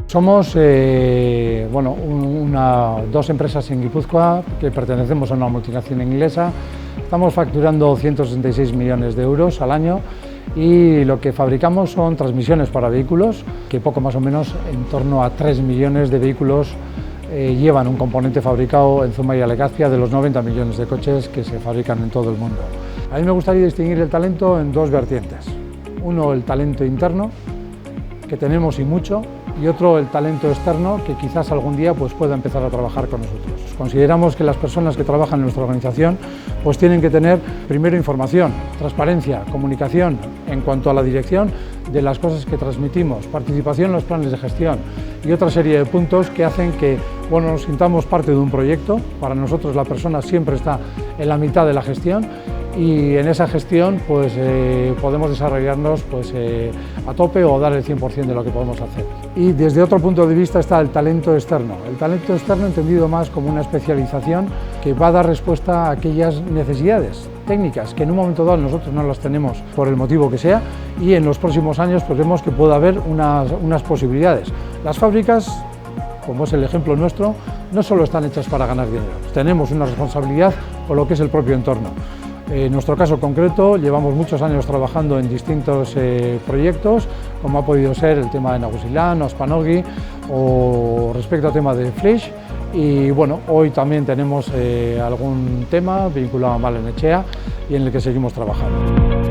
Somos dos empresas en Guipúzcoa que pertenecemos a una multinacional inglesa. Estamos facturando 166 millones de euros al año y lo que fabricamos son transmisiones para vehículos, que poco más o menos en torno a 3 millones de vehículos llevan un componente fabricado en Zumaia y Legazpia de los 90 millones de coches que se fabrican en todo el mundo. A mí me gustaría distinguir el talento en dos vertientes. Uno, el talento interno, que tenemos y mucho, y otro, el talento externo, que quizás algún día pueda empezar a trabajar con nosotros. Consideramos que las personas que trabajan en nuestra organización tienen que tener primero información, transparencia, comunicación en cuanto a la dirección de las cosas que transmitimos, participación en los planes de gestión y otra serie de puntos que hacen que nos sintamos parte de un proyecto. Para nosotros la persona siempre está en la mitad de la gestión y en esa gestión podemos desarrollarnos a tope o dar el 100% de lo que podemos hacer. Y desde otro punto de vista está el talento externo. El talento externo entendido más como una especialización que va a dar respuesta a aquellas necesidades técnicas que en un momento dado nosotros no las tenemos por el motivo que sea, y en los próximos años vemos que puede haber unas posibilidades. Las fábricas, como es el ejemplo nuestro, no solo están hechas para ganar dinero, tenemos una responsabilidad con lo que es el propio entorno. En nuestro caso concreto, llevamos muchos años trabajando en distintos proyectos, como ha podido ser el tema de Nagusilán o Aspanogi, o respecto al tema de Flix. Y hoy también tenemos algún tema vinculado a Malenechea y en el que seguimos trabajando.